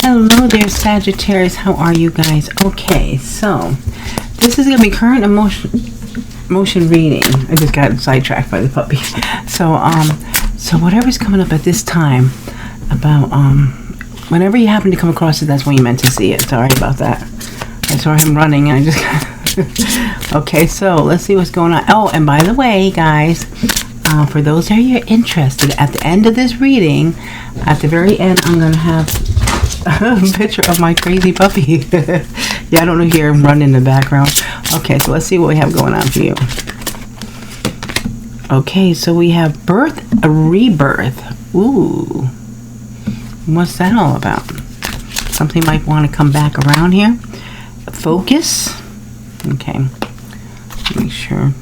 Hello there, Sagittarius. How are you guys? Okay, so this is going to be current emotion reading. I just got sidetracked by the puppy. So whatever's coming up at this time about whenever you happen to come across it, that's when you meant to see it. Sorry about that. I saw him running and I just okay, so let's see what's going on. Oh, and by the way, guys, for those that are interested, at the end of this reading, at the very end, I'm going to have a picture of my crazy puppy. Yeah, I don't know, hear him run in the background. Okay, so let's see what we have going on for you. Okay, so we have birth, a rebirth. Ooh, what's that all about? Something might want to come back around here. Focus. Okay, make sure.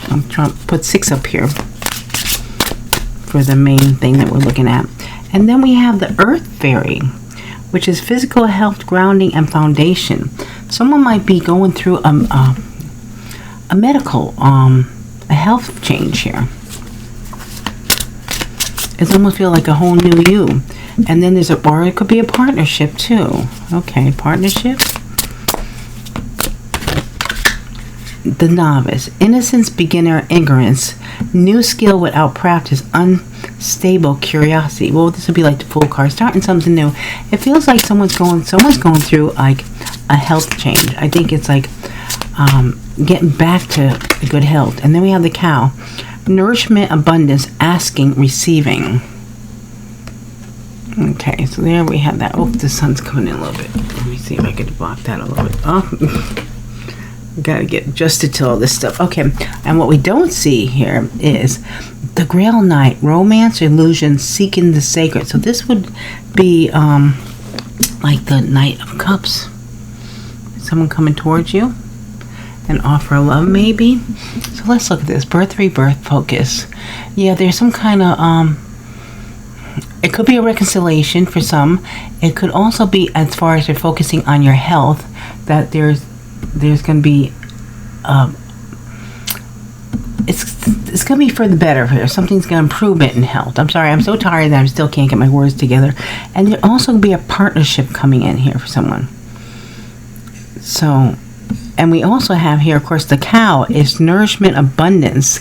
I'm trying to put 6 up here for the main thing that we're looking at. And then we have the Earth Fairy, which is physical health, grounding, and foundation. Someone might be going through a medical, a health change here. It's almost feel like a whole new you. And then there's or it could be a partnership too. Okay, partnership. The novice, innocence, beginner, ignorance, new skill without practice, unstable curiosity. Well, this would be like the Fool card, starting something new. It feels like someone's going through like a health change. I think it's like getting back to good health. And then we have the Cow, nourishment, abundance, asking, receiving. Okay, so there we have that. Oh, the sun's coming in a little bit. Let me see if I can block that a little bit. Oh. Got to get adjusted to all this stuff. Okay, and what we don't see here is the Grail Knight, romance, illusion, seeking the sacred. So this would be like the Knight of Cups. Someone coming towards you and offer love, maybe. So let's look at this. Birth, rebirth, focus. Yeah, there's some kind of it could be a reconciliation for some. It could also be, as far as you're focusing on your health, that there's going to be it's going to be for the better here. Something's going to improve it in health. I'm sorry, I'm so tired that I still can't get my words together. And there also going to be a partnership coming in here for someone. So, and we also have here, of course, the Cow is nourishment, abundance,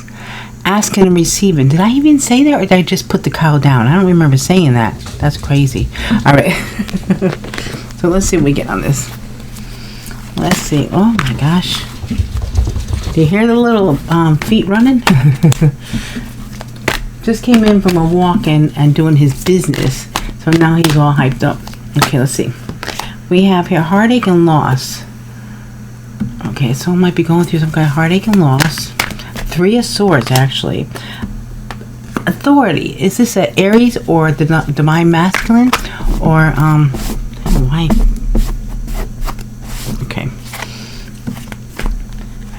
asking and receiving. Did I even say that, or did I just put the Cow down? I don't remember saying that. That's crazy. All right. So let's see what we get on this. Let's see. Oh my gosh. Do you hear the little feet running? Just came in from a walk-in and doing his business. So now he's all hyped up. Okay, let's see. We have here heartache and loss. Okay, someone might be going through some kind of heartache and loss. 3 of Swords, actually. Authority. Is this an Aries or the divine masculine? Or, why? Okay.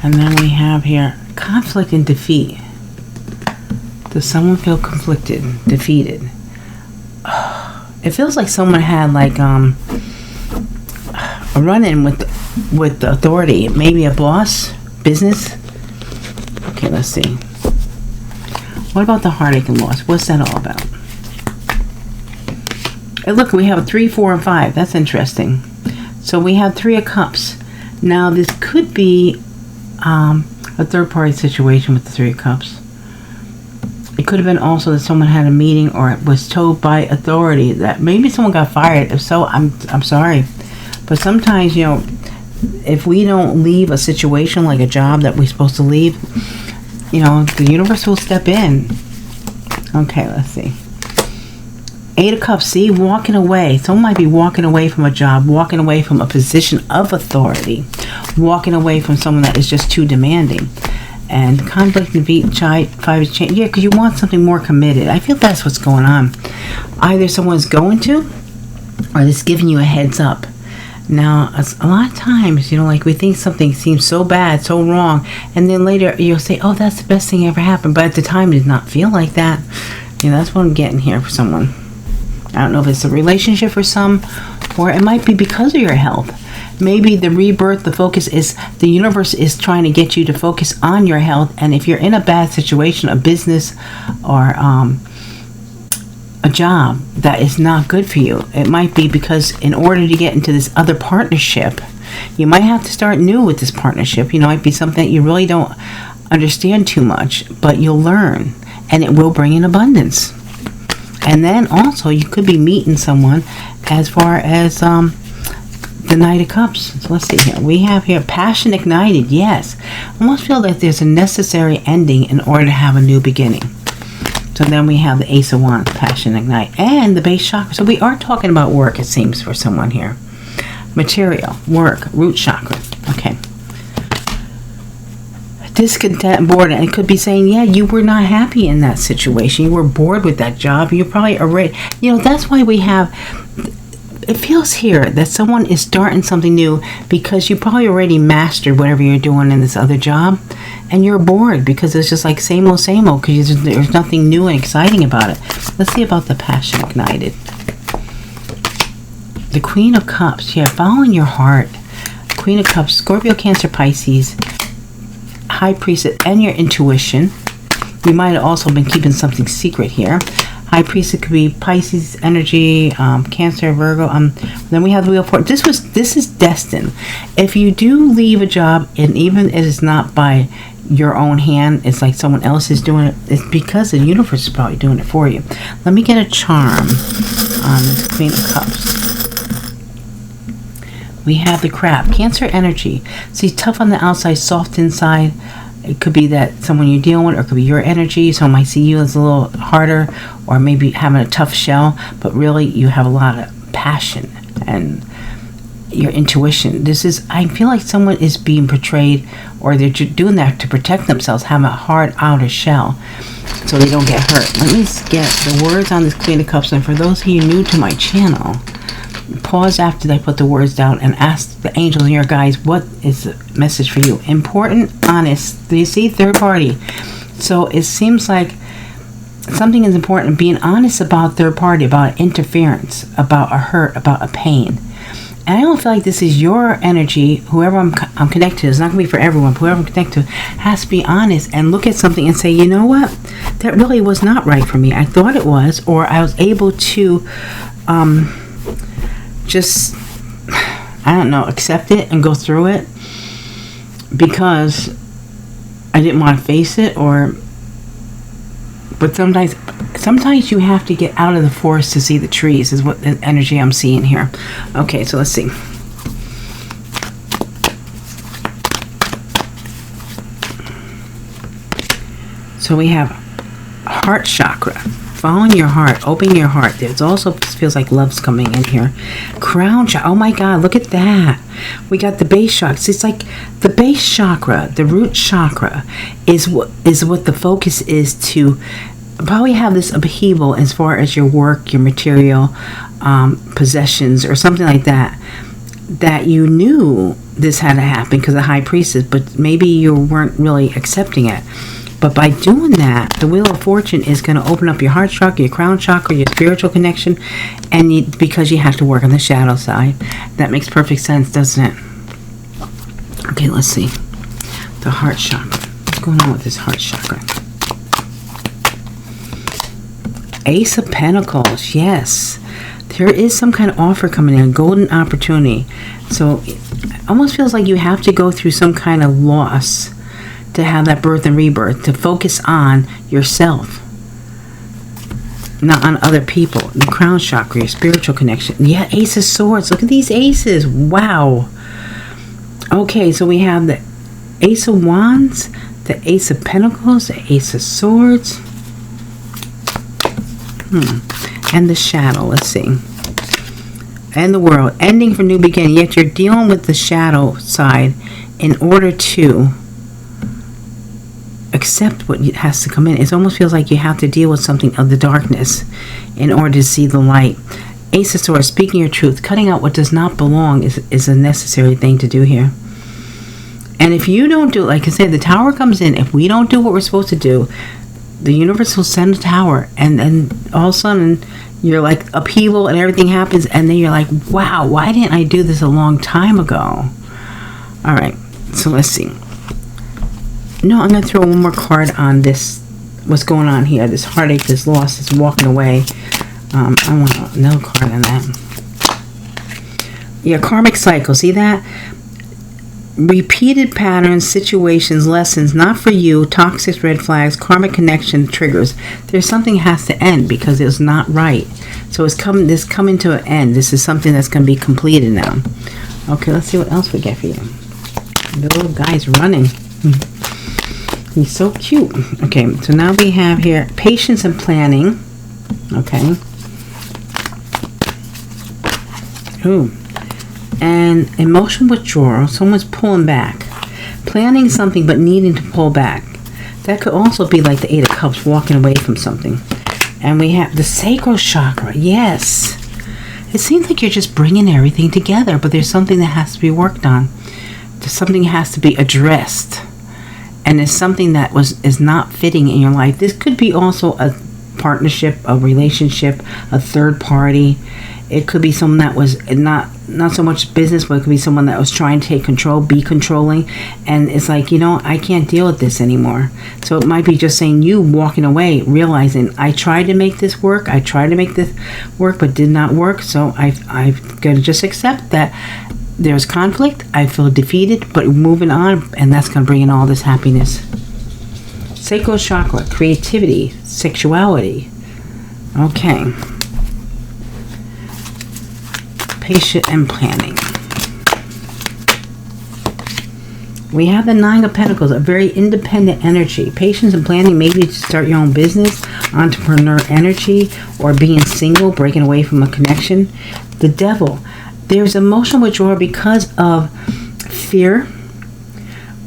And then we have here conflict and defeat. Does someone feel conflicted, defeated? It feels like someone had like a run-in with the authority. Maybe a boss, business. Okay, let's see. What about the heartache and loss? What's that all about? Hey, look, we have a 3, 4, and 5. That's interesting. So we have 3 of Cups. Now this could be a third-party situation with the 3 of Cups. It could have been also that someone had a meeting or was told by authority that maybe someone got fired. If so, I'm sorry. But sometimes, you know, if we don't leave a situation like a job that we're supposed to leave, you know, the universe will step in. Okay, let's see. 8 of Cups, see, walking away. Someone might be walking away from a job, walking away from a position of authority, walking away from someone that is just too demanding. And conflict and defeat, 5 is change. Yeah, because you want something more committed. I feel that's what's going on. Either someone's going to, or it's giving you a heads up. Now, a lot of times, you know, like we think something seems so bad, so wrong, and then later you'll say, oh, that's the best thing ever happened. But at the time, it did not feel like that. You know, that's what I'm getting here for someone. I don't know if it's a relationship for some, or it might be because of your health. Maybe the rebirth, the focus is, the universe is trying to get you to focus on your health. And if you're in a bad situation, a business or a job that is not good for you. It might be because in order to get into this other partnership, you might have to start new with this partnership. You know, it might be something that you really don't understand too much, but you'll learn, and it will bring in abundance. And then also you could be meeting someone as far as the Knight of Cups. So let's see here. We have here passion ignited. Yes. I almost feel that there's a necessary ending in order to have a new beginning. So then we have the Ace of Wands, passion ignite, and the base chakra. So we are talking about work, it seems, for someone here. Material, work, root chakra. Okay. Discontent, bored, and it could be saying, yeah, you were not happy in that situation. You were bored with that job. You probably already, you know, that's why we have, it feels here that someone is starting something new because you probably already mastered whatever you're doing in this other job, and you're bored because it's just like same old, because there's nothing new and exciting about it. Let's see about the passion ignited. The Queen of Cups, yeah, following your heart. Queen of Cups, Scorpio, Cancer, Pisces, High Priestess, and your intuition. You might have also been keeping something secret here. High Priestess could be Pisces energy, Cancer, Virgo. Then we have the Wheel of Fortune. This is destined. If you do leave a job, and even if it's not by your own hand, it's like someone else is doing it, it's because the universe is probably doing it for you. Let me get a charm on this Queen of Cups. We have the Crab, Cancer energy. See, tough on the outside, soft inside. It could be that someone you're dealing with, or it could be your energy. Someone might see you as a little harder, or maybe having a tough shell, but really you have a lot of passion and your intuition. I feel like someone is being portrayed, or they're doing that to protect themselves, having a hard outer shell so they don't get hurt. Let me get the words on this Queen of Cups, and for those of you new to my channel, pause after they put the words down and ask the angels and your guides, what is the message for you? Important, honest. Do you see? Third party. So it seems like something is important. Being honest about third party, about interference, about a hurt, about a pain. And I don't feel like this is your energy. Whoever I'm connected to, it's not going to be for everyone. Whoever I'm connected to has to be honest and look at something and say, you know what? That really was not right for me. I thought it was, or I was able to just, I don't know, accept it and go through it because I didn't want to face it, but sometimes you have to get out of the forest to see the trees, is what the energy I'm seeing here. Okay, so let's see. So we have heart chakra. Following your heart, opening your heart. There's also feels like love's coming in here. Crown chakra. Oh my God, look at that. We got the base chakra. It's like the base chakra, the root chakra, is what the focus is to probably have this upheaval as far as your work, your material, possessions, or something like that. That you knew this had to happen because of High Priestess, but maybe you weren't really accepting it. But by doing that, the Wheel of Fortune is going to open up your heart chakra, your crown chakra, your spiritual connection, and because you have to work on the shadow side. That makes perfect sense, doesn't it? Okay, let's see. The heart chakra. What's going on with this heart chakra? Ace of Pentacles. Yes. There is some kind of offer coming in, golden opportunity. So it almost feels like you have to go through some kind of loss to have that birth and rebirth, to focus on yourself, not on other people. The crown chakra, your spiritual connection. Yeah, Ace of Swords. Look at these aces. Wow. Okay, so we have the Ace of Wands, the Ace of Pentacles, the Ace of Swords, and the Shadow. Let's see. And the World. Ending for new beginning. Yet you're dealing with the shadow side in order to accept what has to come in. It almost feels like you have to deal with something of the darkness in order to see the light. Ace of Swords, speaking your truth, cutting out what does not belong is a necessary thing to do here. And if you don't do, like I said, the tower comes in. If we don't do what we're supposed to do, the universe will send a tower, and then all of a sudden you're like upheaval and everything happens, and then you're like, wow, why didn't I do this a long time ago? All right, so let's see. No, I'm going to throw one more card on this. What's going on here? This heartache, this loss, this walking away. I want another card on that. Yeah, karmic cycle. See that? Repeated patterns, situations, lessons, not for you, toxic red flags, karmic connection triggers. There's something has to end because it's not right. So it's coming to an end. This is something that's going to be completed now. Okay, let's see what else we get for you. The little guy's running. He's so cute. Okay, so now we have here patience and planning. Okay. Ooh. And emotional withdrawal. Someone's pulling back. Planning something but needing to pull back. That could also be like the Eight of Cups, walking away from something. And we have the sacral chakra. Yes. It seems like you're just bringing everything together, but there's something that has to be worked on. There's something that has to be addressed. And it's something that is not fitting in your life. This could be also a partnership, a relationship, a third party. It could be someone that was not so much business, but it could be someone that was trying to take control, be controlling. And it's like, I can't deal with this anymore. So it might be just saying you walking away, realizing I tried to make this work. But did not work. So I've got to just accept that there's conflict. I feel defeated, but moving on. And that's going to bring in all this happiness. Sacral chakra, creativity, sexuality. Okay. Patient and planning. We have the Nine of Pentacles, a very independent energy. Patience and planning, maybe to start your own business, entrepreneur energy, or being single, breaking away from a connection. The Devil. There's emotional withdrawal because of fear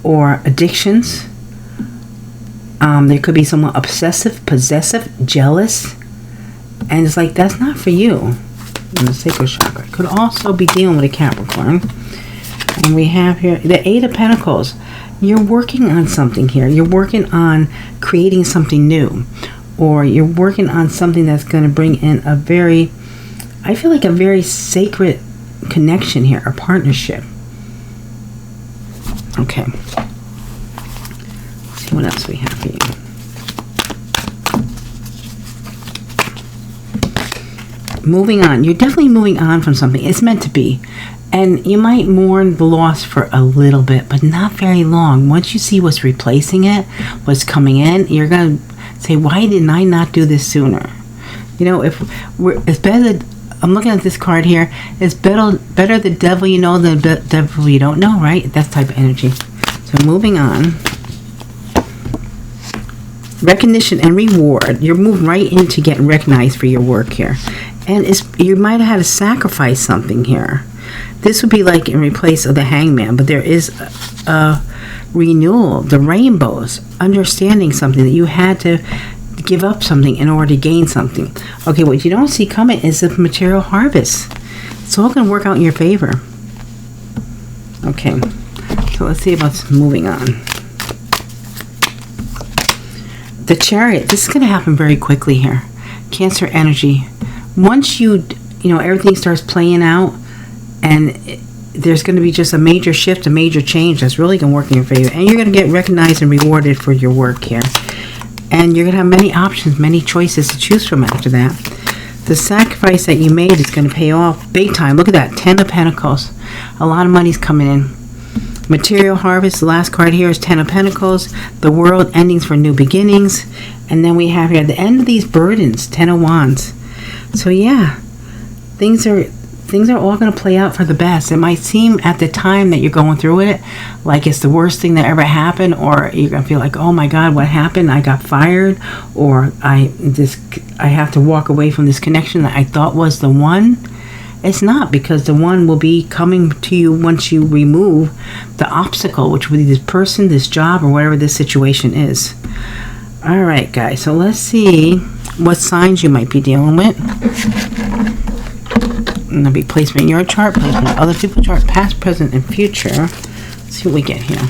or addictions. There could be someone obsessive, possessive, jealous. And it's like, that's not for you. And the sacral chakra. Could also be dealing with a Capricorn. And we have here the Eight of Pentacles. You're working on something here. You're working on creating something new. Or you're working on something that's going to bring in a very sacred connection here, a partnership. Okay. Let's see what else we have here. Moving on. You're definitely moving on from something. It's meant to be. And you might mourn the loss for a little bit, but not very long. Once you see what's replacing it, what's coming in, you're going to say, why didn't I not do this sooner? It's better that, I'm looking at this card here, it's better the devil you know than the devil you don't know, right? That's type of energy. So moving on. Recognition and reward. You're moving right into getting recognized for your work here. And you might have had to sacrifice something here. This would be like in replace of the Hangman, but there is a renewal, the rainbows, understanding something that you had to give up something in order to gain something. Okay, what you don't see coming is the material harvest. It's all going to work out in your favor. Okay, so let's see about moving on. The Chariot. This is going to happen very quickly here. Cancer energy. Once everything starts playing out, and there's going to be just a major shift, a major change that's really going to work in your favor. And you're going to get recognized and rewarded for your work here. And you're going to have many options, many choices to choose from after that. The sacrifice that you made is going to pay off big time. Look at that, 10 of Pentacles. A lot of money's coming in. Material harvest, the last card here is 10 of Pentacles. The World, endings for new beginnings. And then we have here the end of these burdens, 10 of Wands. So yeah, things are all going to play out for the best. It might seem at the time that you're going through it like it's the worst thing that ever happened, or you're going to feel like, oh my God, what happened? I got fired, or I have to walk away from this connection that I thought was the one. It's not, because the one will be coming to you once you remove the obstacle, which will be this person, this job, or whatever this situation is. All right, guys, so let's see what signs you might be dealing with. And there'll be placement in your chart, placement in other people's chart, past, present, and future. Let's see what we get here.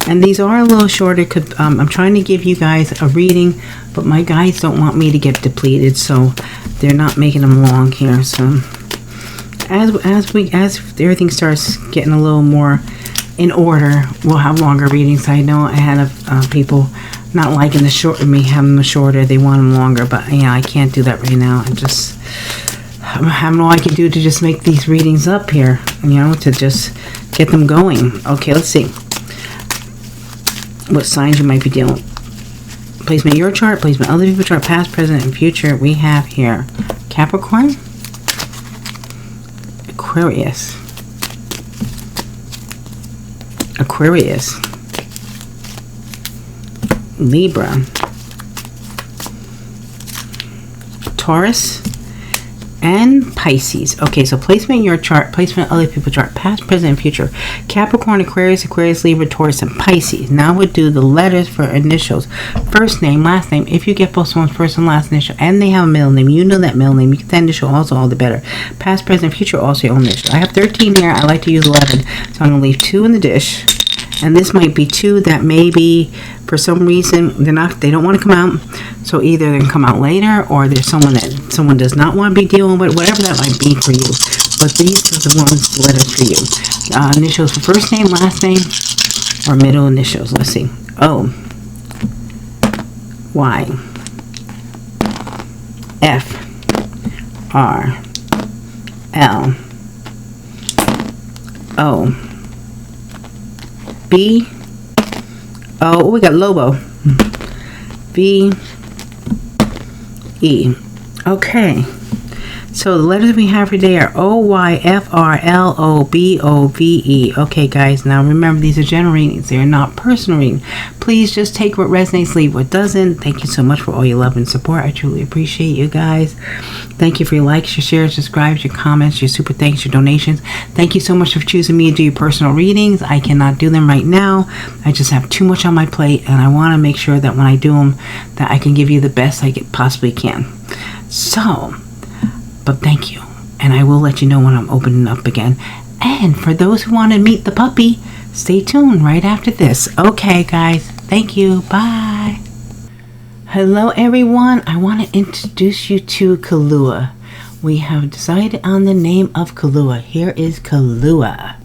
And these are a little shorter. I'm trying to give you guys a reading, but my guides don't want me to get depleted, so they're not making them long here. So as everything starts getting a little more in order, we'll have longer readings. I know I had people not liking the short me having them shorter. They want them longer, but yeah, I can't do that right now. I'm having all I can do to just make these readings up here, you know, to just get them going. Okay, let's see what signs you might be dealing with. Placement of your chart, placement of other people's chart, past, present, and future. We have here Capricorn, Aquarius, Libra, Taurus, and Pisces. Okay, so placement in your chart, placement of other people's chart, past, present, and future. Capricorn, Aquarius, Libra, Taurus, and Pisces. Now we'll do the letters for initials. First name, last name. If you get both someone's first and last initial, and they have a middle name, you know that middle name. You get that initial also, all the better. Past, present, future, also your own initial. I have 13 here. I like to use 11. So I'm going to leave 2 in the dish. And this might be 2 that maybe for some reason they don't want to come out. So either they can come out later, or there's someone does not want to be dealing with, whatever that might be for you. But these are the letters for you. Initials for first name, last name, or middle initials. Let's see. O, Y, F, R, L, O, B, oh, we got Lobo, B, E. Okay, so the letters we have for today are O, Y, F, R, L, O, B, O, V, E. Okay, guys, now remember, these are general readings. They are not personal readings. Please just take what resonates, leave what doesn't. Thank you so much for all your love and support. I truly appreciate you guys. Thank you for your likes, your shares, subscribes, your comments, your super thanks, your donations. Thank you so much for choosing me to do your personal readings. I cannot do them right now. I just have too much on my plate, and I want to make sure that when I do them, that I can give you the best I possibly can. So, but thank you, and I will let you know when I'm opening up again. And for those who want to meet the puppy, stay tuned right after this. Okay, guys, thank you. Bye. Hello, everyone. I want to introduce you to Kahlua. We have decided on the name of Kahlua. Here is Kahlua.